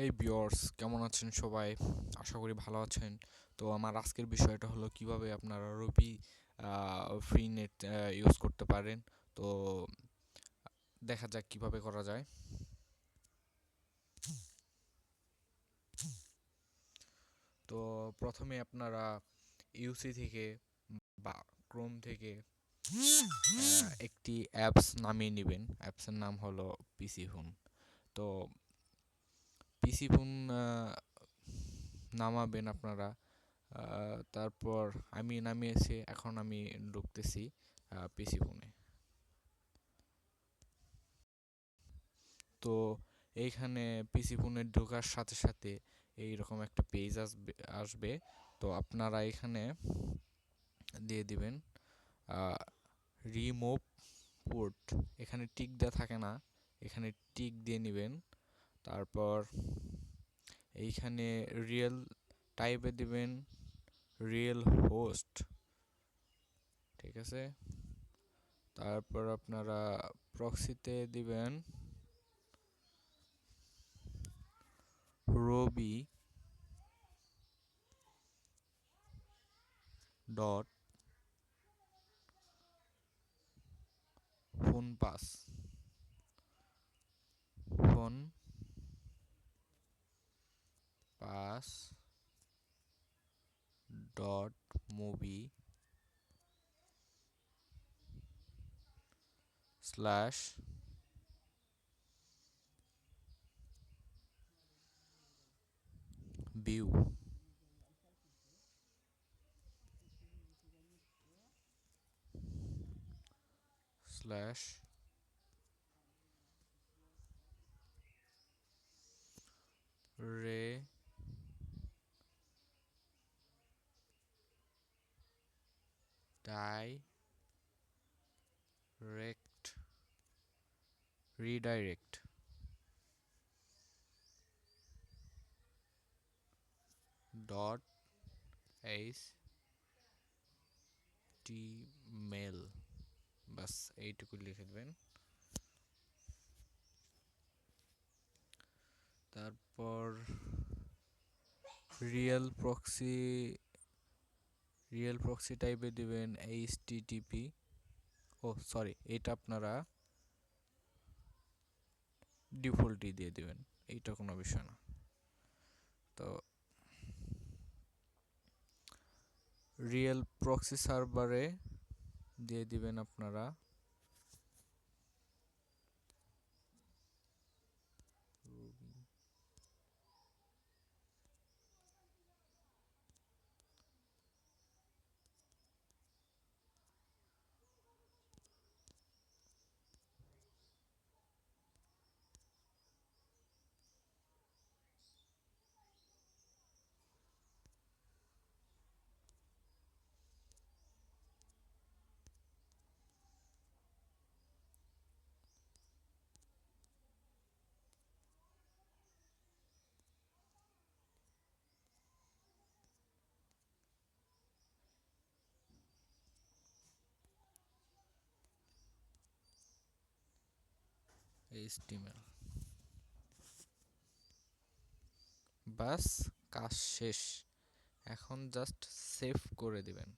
এই ভিউয়ার্স কেমন আছেন সবাই? আশা করি ভালো আছেন। তো আমার আজকের বিষয়টা হলো কিভাবে আপনারা রবি ফ্রি নেট ইউজ করতে পারেন। তো দেখা যাক কিভাবে করা যায়। তো প্রথমে আপনারা ইউসি থেকে বা ক্রোম থেকে একটি অ্যাপস নামিয়ে নেবেন। অ্যাপসের নাম হলো পিসি ফোন। তো পিসি ফোন নামাবেন আপনারা। তারপর আমি নামিয়েছি, এখন আমি ঢুকতেছি পিসি ফোনে। তো এইখানে পিসি ফোনে ঢোকার সাথে সাথে এইরকম একটা পেজ আসবে। তো আপনারা এখানে দিয়ে দিবেন রিমুভ পোর্ট। এখানে টিক দেওয়া থাকে না, এখানে টিক দিয়ে নেবেন। তারপর এইখানে রিয়েল টাইপে দিবেন রিয়েল হোস্ট, ঠিক আছে। তারপর আপনারা প্রক্সিতে দিবেন Robi dot phone phone pass dot movie slash view slash ray direct redirect dot H T mail, বাস এইটুকু লিখে দেবেন। তারপর রিয়েল প্রক্সি রিয়েল প্রক্সি টাইপে দিবেন এইচটিটিপি। ও সরি, এটা আপনারা ডিফল্টই দিয়ে দিবেন, এইটা কোনো বিষয় না। তো রিয়েল প্রক্সি সার্ভারে দিয়ে দিবেন আপনারা এইচটিএমএল। বাস, কাজ শেষ। এখন জাস্ট সেভ করে দিবেন।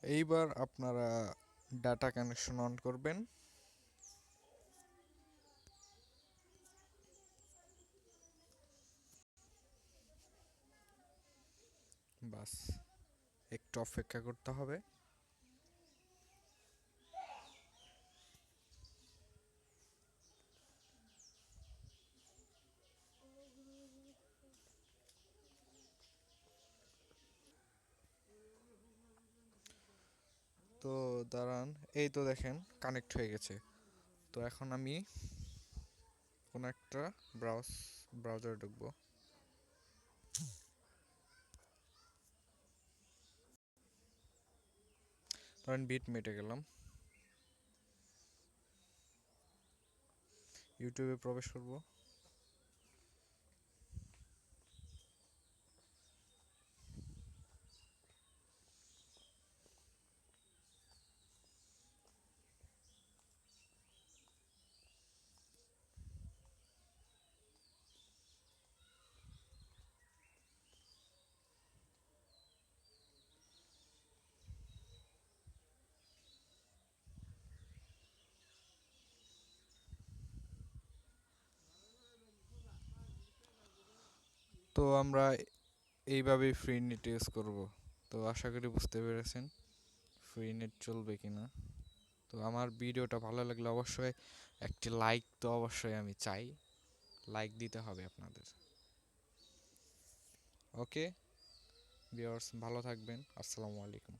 এইবার আপনারা ডাটা কানেকশন অন করবেন। বাস, একটু অপেক্ষা করতে হবে। তো দাঁড়ান, এই তো দেখেন কানেক্ট হয়ে গেছে। তো এখন আমি কোনো একটা ব্রাউজারে ঢুকবো। ধরেন বিটমেটে গেলাম, ইউটিউবে প্রবেশ করব। তো আমরা এইভাবেই ফ্রি নেট ইউজ করব। তো আশা করি বুঝতে পেরেছেন ফ্রি নেট চলবে কিনা। তো আমার ভিডিওটা ভালো লাগলে অবশ্যই একটি লাইক তো অবশ্যই আমি চাই, লাইক দিতে হবে আপনাদের। ওকে ভিউয়ার্স, ভালো থাকবেন। আসসালামু আলাইকুম।